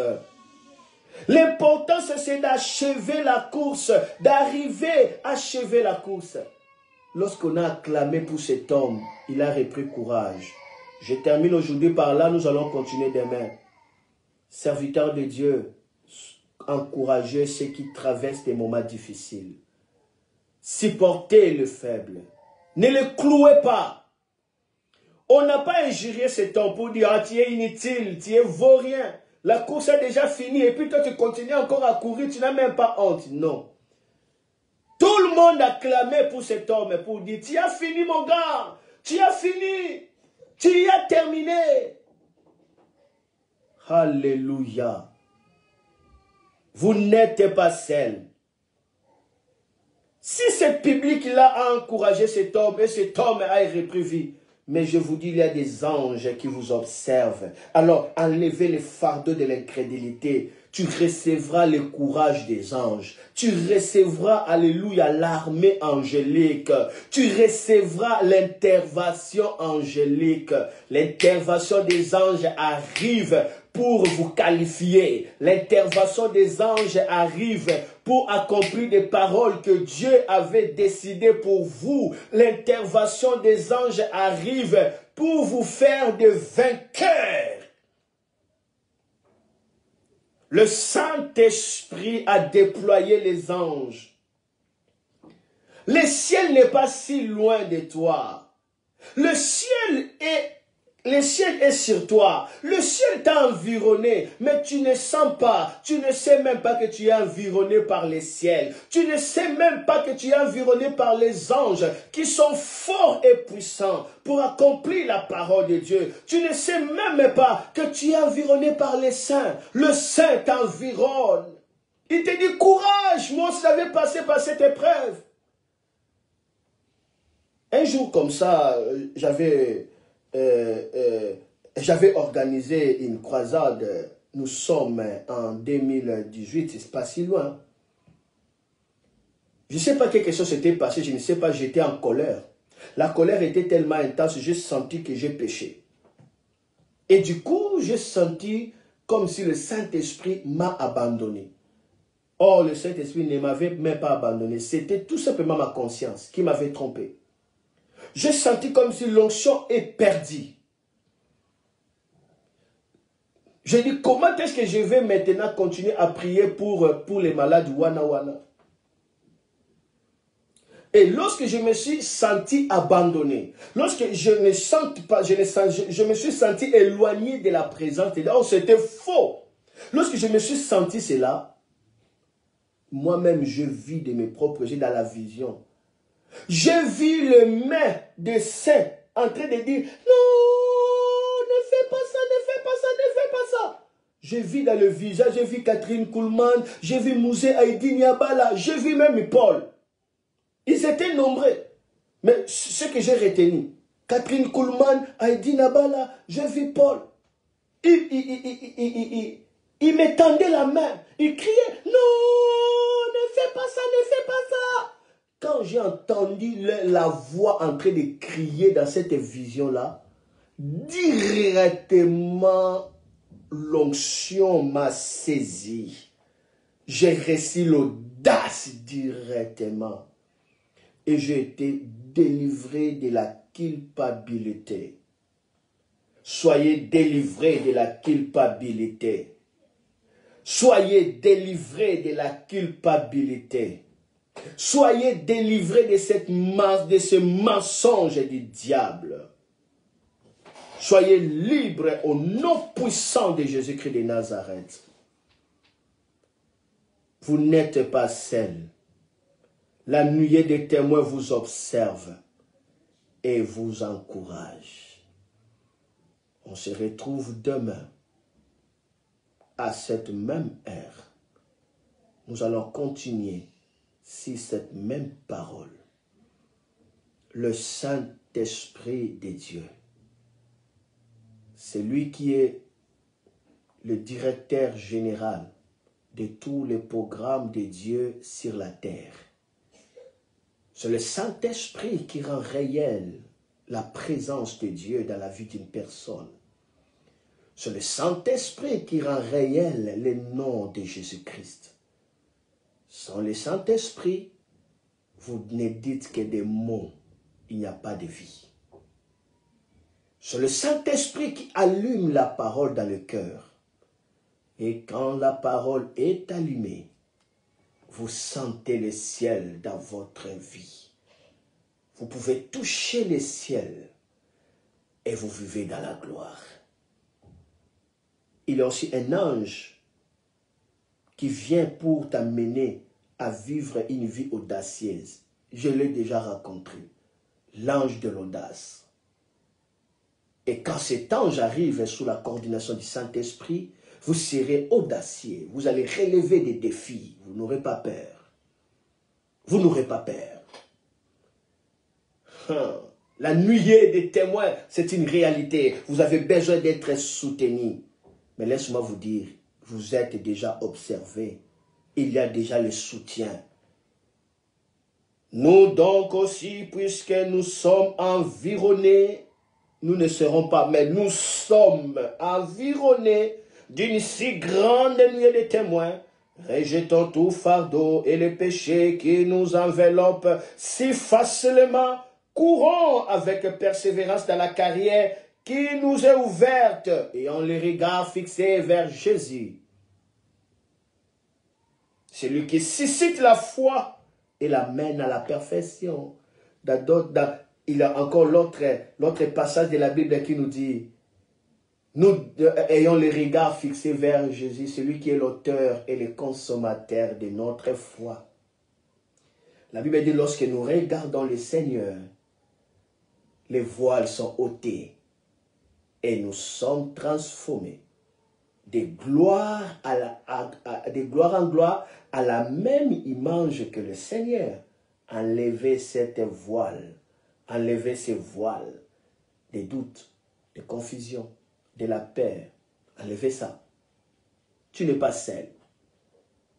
L'important, c'est d'achever la course, d'arriver à achever la course. Lorsqu'on a acclamé pour cet homme, il a repris courage. Je termine aujourd'hui par là, nous allons continuer demain. Serviteurs de Dieu, encouragez ceux qui traversent des moments difficiles. Supportez le faible. Ne le clouez pas. On n'a pas injurié cet homme pour dire, ah, tu es inutile, tu es vaurien. La course est déjà finie et puis toi tu continues encore à courir, tu n'as même pas honte. Non. Tout le monde a clamé pour cet homme pour dire, tu as fini mon gars, tu as fini, tu y as terminé. Alléluia. Vous n'êtes pas seul. Si ce public-là a encouragé cet homme et cet homme a repris vie, mais je vous dis, il y a des anges qui vous observent. Alors, enlevez le fardeau de l'incrédulité. Tu recevras le courage des anges. Tu recevras, alléluia, l'armée angélique. Tu recevras l'intervention angélique. L'intervention des anges arrive pour vous qualifier. L'intervention des anges arrive pour accomplir des paroles que Dieu avait décidées pour vous. L'intervention des anges arrive pour vous faire des vainqueurs. Le Saint-Esprit a déployé les anges. Le ciel n'est pas si loin de toi. Le ciel est sur toi. Le ciel t'a environné, mais tu ne sens pas. Tu ne sais même pas que tu es environné par les ciels. Tu ne sais même pas que tu es environné par les anges qui sont forts et puissants pour accomplir la parole de Dieu. Tu ne sais même pas que tu es environné par les saints. Le Saint t'environne. Il te dit courage, moi je savais passer par cette épreuve. Un jour comme ça, j'avais organisé une croisade. Nous sommes en 2018, c'est pas si loin. Je ne sais pas quelque chose s'était passé, je ne sais pas, j'étais en colère. La colère était tellement intense, j'ai senti que j'ai péché. Et du coup, j'ai senti comme si le Saint-Esprit m'a abandonné. Or, le Saint-Esprit ne m'avait même pas abandonné. C'était tout simplement ma conscience qui m'avait trompé. J'ai senti comme si l'onction est perdue. J'ai dit, comment est-ce que je vais maintenant continuer à prier pour les malades wana. Et lorsque je me suis senti abandonné, lorsque je me suis senti éloigné de la présence de Dieu, oh, c'était faux. Lorsque je me suis senti cela, moi-même je vis de mes propres yeux dans la vision. J'ai vu le main des saints en train de dire, non, ne fais pas ça, ne fais pas ça, ne fais pas ça. J'ai vu dans le visage, j'ai vu Catherine Kuhlman, j'ai vu Mousé Haïdi Niabala, j'ai vu même Paul. Ils étaient nombreux. Mais ce que j'ai retenu, Catherine Kuhlman, Haïdi Niabala, j'ai vu Paul. Il me tendait la main, il criait, non, ne fais pas ça, ne fais pas ça. Quand j'ai entendu la voix en train de crier dans cette vision-là, directement, l'onction m'a saisi. J'ai reçu l'audace directement. Et j'ai été délivré de la culpabilité. Soyez délivrés de la culpabilité. Soyez délivrés de la culpabilité. Soyez délivrés de ce mensonge du diable. Soyez libres au nom puissant de Jésus-Christ de Nazareth. Vous n'êtes pas seuls. La nuée des témoins vous observe et vous encourage. On se retrouve demain à cette même heure. Nous allons continuer sur cette même parole. Le Saint-Esprit de Dieu, c'est lui qui est le directeur général de tous les programmes de Dieu sur la terre. C'est le Saint-Esprit qui rend réelle la présence de Dieu dans la vie d'une personne. C'est le Saint-Esprit qui rend réel le nom de Jésus-Christ. Sans le Saint-Esprit, vous ne dites que des mots, il n'y a pas de vie. C'est le Saint-Esprit qui allume la parole dans le cœur. Et quand la parole est allumée, vous sentez le ciel dans votre vie. Vous pouvez toucher le ciel et vous vivez dans la gloire. Il y a aussi un ange qui vient pour t'amener à vivre une vie audacieuse. Je l'ai déjà rencontré. L'ange de l'audace. Et quand cet ange arrive sous la coordination du Saint-Esprit, vous serez audacieux. Vous allez relever des défis. Vous n'aurez pas peur. Vous n'aurez pas peur. La nuée des témoins, c'est une réalité. Vous avez besoin d'être soutenu. Mais laisse-moi vous dire, vous êtes déjà observé. Il y a déjà le soutien. Nous donc aussi, puisque nous sommes environnés, nous ne serons pas, mais nous sommes environnés d'une si grande nuée de témoins. Rejetons tout fardeau et le péché qui nous enveloppe si facilement. Courons avec persévérance dans la carrière qui nous est ouverte, ayant les regards fixés vers Jésus, Celui qui suscite la foi et l'amène à la perfection. Il y a encore l'autre passage de la Bible qui nous dit, nous ayons les regards fixés vers Jésus, celui qui est l'auteur et le consommateur de notre foi. La Bible dit, lorsque nous regardons le Seigneur, les voiles sont ôtés et nous sommes transformés de gloire de gloire en gloire à la même image que le Seigneur. Enlevez cette voile, enlevez ces voiles des doutes, des confusions, de la peur. Enlevez ça. Tu n'es pas seul.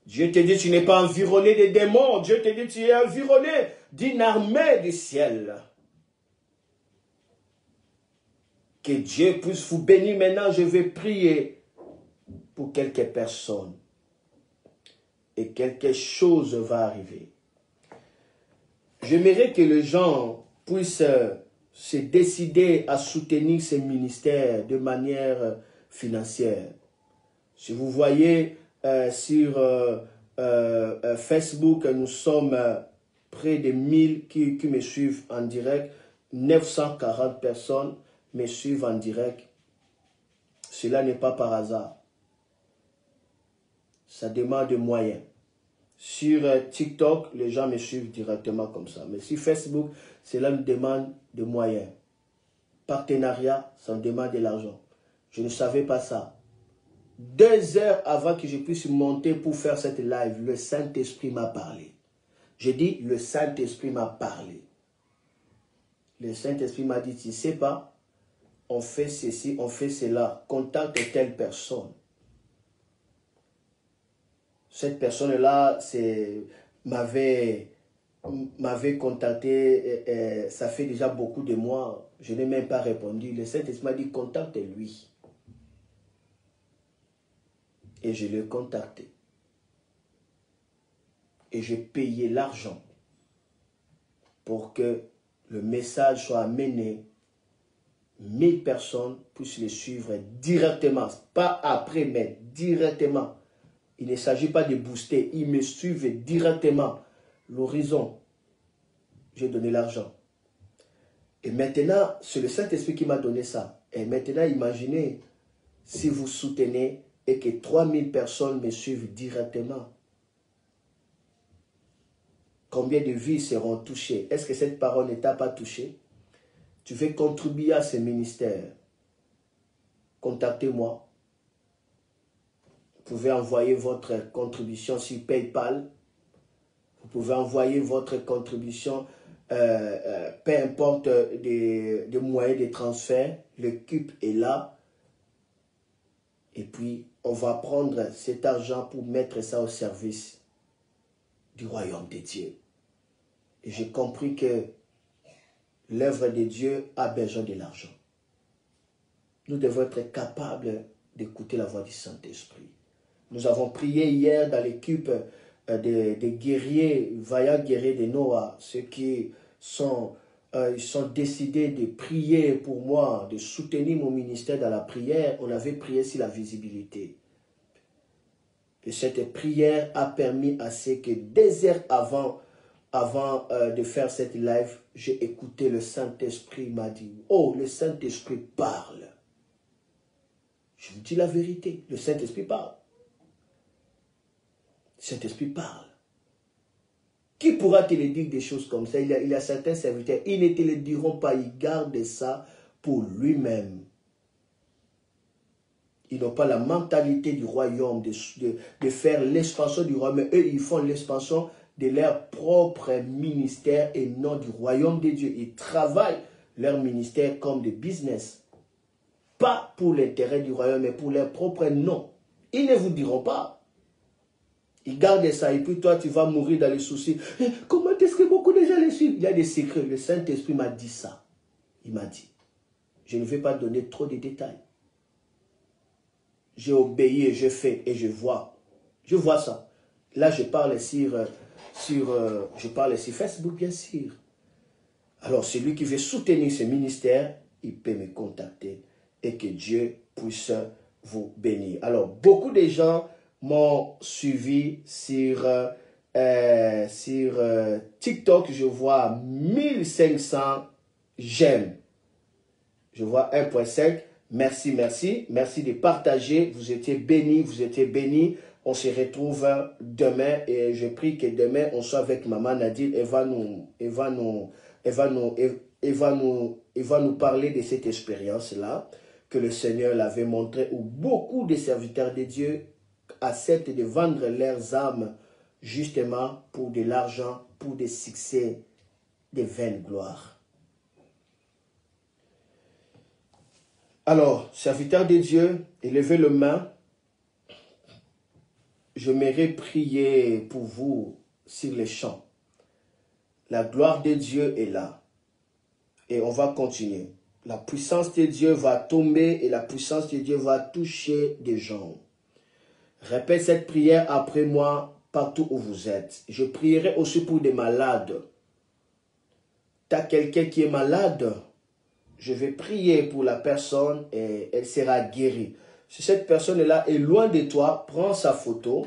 Dieu te dit, tu n'es pas environné de démons. Dieu te dit, tu es environné d'une armée du ciel. Que Dieu puisse vous bénir. Maintenant, je vais prier pour quelques personnes. Et quelque chose va arriver. J'aimerais que les gens puissent se décider à soutenir ces ministères de manière financière. Si vous voyez sur Facebook, nous sommes près de 1000 qui me suivent en direct. 940 personnes me suivent en direct. Cela n'est pas par hasard. Ça demande des moyens. Sur TikTok, les gens me suivent directement comme ça. Mais sur Facebook, cela nous demande des moyens. Partenariat, ça me demande de l'argent. Je ne savais pas ça. 2 heures avant que je puisse monter pour faire cette live, le Saint-Esprit m'a parlé. Je dis, le Saint-Esprit m'a parlé. Le Saint-Esprit m'a dit, tu ne sais pas, on fait ceci, on fait cela. Contacte telle personne. Cette personne-là m'avait contacté, ça fait déjà beaucoup de mois, je n'ai même pas répondu. Le Saint-Esprit m'a dit, contacte-lui. Et je l'ai contacté. Et j'ai payé l'argent pour que le message soit amené. 1000 personnes puissent le suivre directement, pas après, mais directement. Il ne s'agit pas de booster, ils me suivent directement. L'horizon, j'ai donné l'argent. Et maintenant, c'est le Saint-Esprit qui m'a donné ça. Et maintenant, imaginez si vous soutenez et que 3000 personnes me suivent directement. Combien de vies seront touchées? Est-ce que cette parole ne t'a pas touché? Tu veux contribuer à ce ministère? Contactez-moi. Vous pouvez envoyer votre contribution sur PayPal. Vous pouvez envoyer votre contribution, peu importe des moyens de transfert. Le CUP est là. Et puis, on va prendre cet argent pour mettre ça au service du royaume de Dieu. Et j'ai compris que l'œuvre de Dieu a besoin de l'argent. Nous devons être capables d'écouter la voix du Saint-Esprit. Nous avons prié hier dans l'équipe des guerriers, vaillants guerriers de Noah, ceux qui sont décidés de prier pour moi, de soutenir mon ministère dans la prière. On avait prié sur la visibilité. Et cette prière a permis à ce que 2 heures avant de faire cette live, j'ai écouté le Saint-Esprit m'a dit, oh, le Saint-Esprit parle. Je vous dis la vérité, le Saint-Esprit parle. Le Saint-Esprit parle. Qui pourra te le dire des choses comme ça? Il y a certains serviteurs, ils ne te le diront pas, ils gardent ça pour lui-même. Ils n'ont pas la mentalité du royaume, de faire l'expansion du royaume. Mais eux, ils font l'expansion de leur propre ministère et non du royaume de Dieu. Ils travaillent leur ministère comme des business. Pas pour l'intérêt du royaume, mais pour leur propre nom. Ils ne vous diront pas. Ils gardent ça et puis toi, tu vas mourir dans les soucis. Comment est-ce que beaucoup de gens les suivent? Il y a des secrets. Le Saint-Esprit m'a dit ça. Il m'a dit. Je ne vais pas donner trop de détails. J'ai obéi et je fais et je vois. Je vois ça. Là, je parle sur Facebook, bien sûr. Alors, celui qui veut soutenir ce ministère, il peut me contacter et que Dieu puisse vous bénir. Alors, beaucoup de gens m'ont suivi sur TikTok. Je vois 1500 j'aime. Je vois 1.5. Merci, merci. Merci de partager. Vous étiez bénis, vous étiez bénis. On se retrouve demain et je prie que demain on soit avec Maman Nadine. Elle va nous parler de cette expérience-là que le Seigneur l'avait montré, où beaucoup de serviteurs de Dieu acceptent de vendre leurs âmes justement pour de l'argent, pour des succès, des vaines gloires. Alors, serviteurs de Dieu, élevez le main. J'aimerais prier pour vous sur les champs. La gloire de Dieu est là. Et on va continuer. La puissance de Dieu va tomber et la puissance de Dieu va toucher des gens. Répète cette prière après moi partout où vous êtes. Je prierai aussi pour des malades. Tu as quelqu'un qui est malade, je vais prier pour la personne et elle sera guérie. Si cette personne-là est loin de toi, prends sa photo,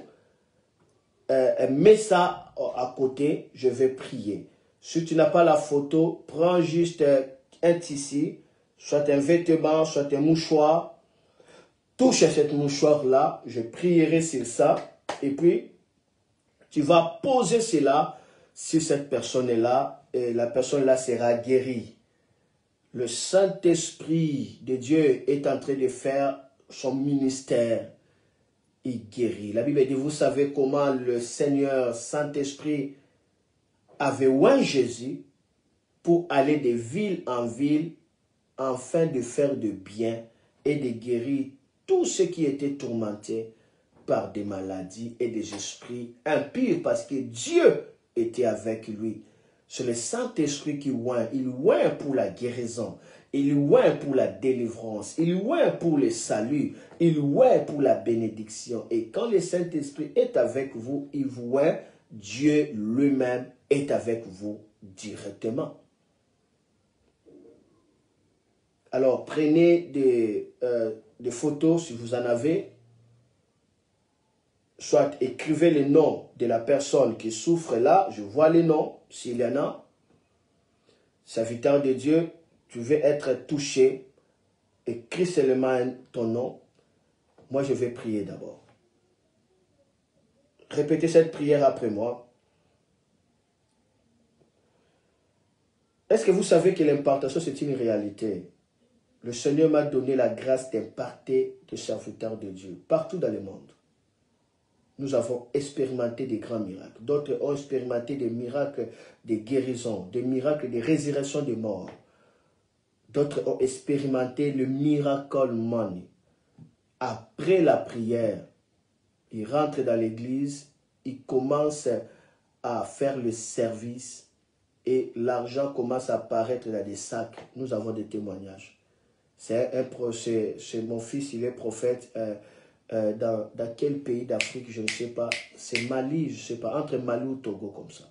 mets ça à côté, je vais prier. Si tu n'as pas la photo, prends juste un tissu, soit un vêtement, soit un mouchoir. Touche à cette mouchoir-là, je prierai sur ça. Et puis, tu vas poser cela sur cette personne-là et la personne-là sera guérie. Le Saint-Esprit de Dieu est en train de faire son ministère. Il guérit. La Bible dit, vous savez comment le Seigneur Saint-Esprit avait oint Jésus pour aller de ville en ville afin de faire de bien et de guérir tous ceux qui étaient tourmentés par des maladies et des esprits impurs parce que Dieu était avec lui. C'est le Saint-Esprit qui oint. Il oint pour la guérison. Il oint pour la délivrance. Il oint pour le salut. Il oint pour la bénédiction. Et quand le Saint-Esprit est avec vous, il vous oint. Dieu lui-même est avec vous directement. Alors, prenez des photos si vous en avez. Soit écrivez le nom de la personne qui souffre là. Je vois les noms, s'il y en a. Serviteur de Dieu, tu veux être touché. Écris seulement ton nom. Moi, je vais prier d'abord. Répétez cette prière après moi. Est-ce que vous savez que l'impartation, c'est une réalité? Le Seigneur m'a donné la grâce d'imparter des serviteurs de Dieu partout dans le monde. Nous avons expérimenté des grands miracles. D'autres ont expérimenté des miracles de guérison, des miracles de résurrection des morts. D'autres ont expérimenté le miracle money. Après la prière, ils rentrent dans l'église, ils commencent à faire le service et l'argent commence à apparaître dans des sacs. Nous avons des témoignages. C'est mon fils, il est prophète. Dans quel pays d'Afrique, je ne sais pas. C'est Mali, je ne sais pas. Entre Mali ou Togo, comme ça.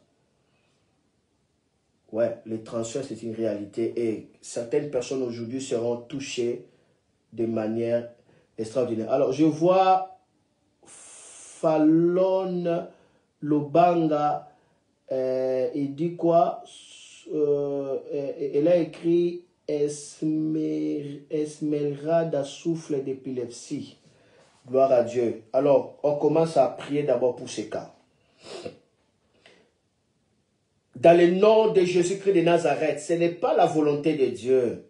Ouais, les transferts, c'est une réalité. Et certaines personnes aujourd'hui seront touchées de manière extraordinaire. Alors, je vois Fallon Lobanga. Il dit quoi? Elle a écrit Esmeralda souffle d'épilepsie. Gloire à Dieu. Alors, on commence à prier d'abord pour ces cas. Dans le nom de Jésus-Christ de Nazareth, ce n'est pas la volonté de Dieu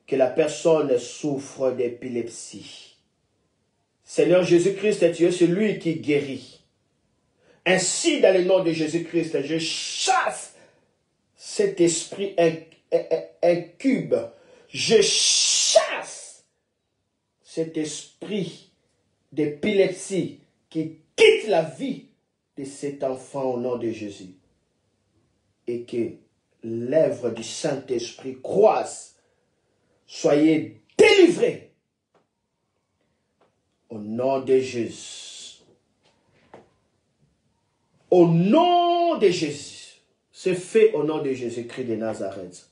que la personne souffre d'épilepsie. Seigneur Jésus-Christ, tu es celui qui guérit. Ainsi, dans le nom de Jésus-Christ, je chasse cet esprit incube. Je chasse cet esprit d'épilepsie qui quitte la vie de cet enfant au nom de Jésus. Et que l'œuvre du Saint-Esprit croisse. Soyez délivrés au nom de Jésus. Au nom de Jésus. C'est fait au nom de Jésus-Christ de Nazareth.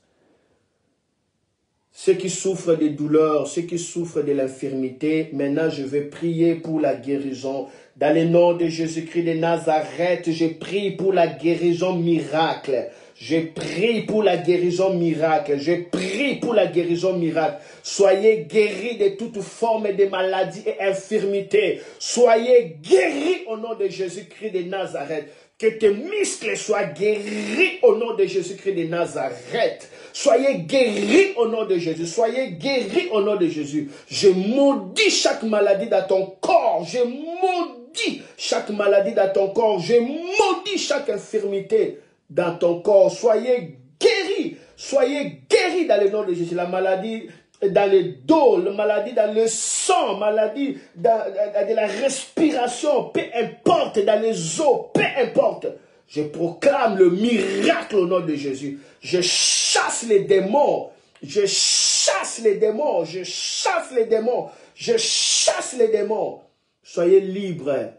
ceux qui souffrent des douleurs, ceux qui souffrent de l'infirmité. Maintenant, je vais prier pour la guérison. Dans le nom de Jésus-Christ de Nazareth, je prie pour la guérison miracle. Je prie pour la guérison miracle. Je prie pour la guérison miracle. Soyez guéris de toute forme de maladie et infirmité. Soyez guéris au nom de Jésus-Christ de Nazareth. Que tes muscles soient guéris au nom de Jésus-Christ de Nazareth. Soyez guéris au nom de Jésus. Soyez guéris au nom de Jésus. Je maudis chaque maladie dans ton corps. Je maudis chaque maladie dans ton corps. Je maudis chaque infirmité dans ton corps. Soyez guéris. Soyez guéris dans le nom de Jésus. La maladie dans le dos, la maladie dans le sang, maladie dans la respiration, peu importe, dans les os, peu importe. Je proclame le miracle au nom de Jésus. Je chasse les démons. Je chasse les démons. Je chasse les démons. Je chasse les démons. Soyez libres.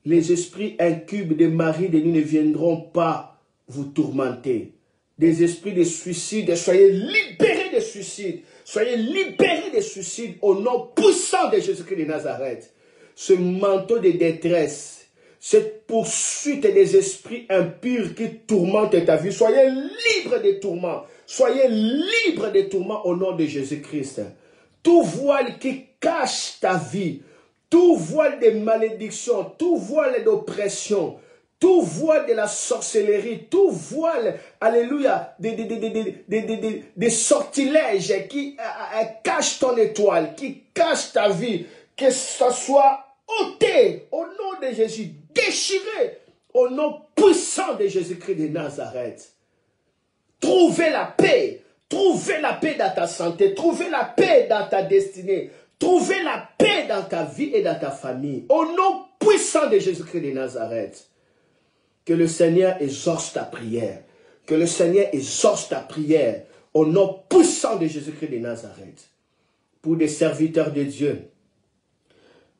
Les esprits incubes des maris de nuit ne viendront pas vous tourmenter. Des esprits de suicide, soyez libérés des suicides. Soyez libérés des suicides au nom puissant de Jésus-Christ de Nazareth. Ce manteau de détresse, cette poursuite des esprits impurs qui tourmentent ta vie, soyez libres des tourments. Soyez libres des tourments au nom de Jésus-Christ. Tout voile qui cache ta vie, tout voile de malédiction, tout voile d'oppression, tout voile de la sorcellerie, tout voile, alléluia, des sortilèges qui cachent ton étoile, qui cachent ta vie, que ça soit ôté au nom de Jésus, déchiré au nom puissant de Jésus-Christ de Nazareth. Trouvez la paix dans ta santé, trouvez la paix dans ta destinée, trouvez la paix dans ta vie et dans ta famille, au nom puissant de Jésus-Christ de Nazareth. Que le Seigneur exauce ta prière. Que le Seigneur exauce ta prière au nom puissant de Jésus-Christ de Nazareth. Pour des serviteurs de Dieu,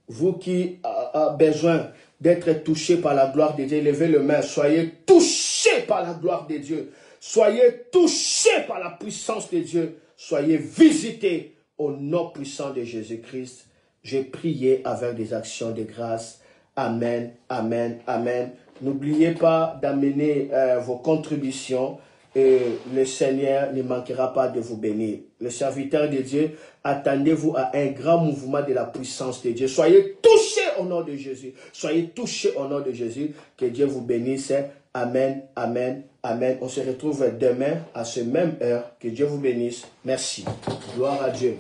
vous qui avez besoin d'être touchés par la gloire de Dieu, levez le main, soyez touchés par la gloire de Dieu. Soyez touchés par la puissance de Dieu. Soyez visités au nom puissant de Jésus-Christ. J'ai prié avec des actions de grâce. Amen, amen, amen. N'oubliez pas d'amener vos contributions et le Seigneur ne manquera pas de vous bénir. Le serviteur de Dieu, attendez-vous à un grand mouvement de la puissance de Dieu. Soyez touchés au nom de Jésus. Soyez touchés au nom de Jésus. Que Dieu vous bénisse. Amen, amen, amen. On se retrouve demain à ce même heure. Que Dieu vous bénisse. Merci. Gloire à Dieu.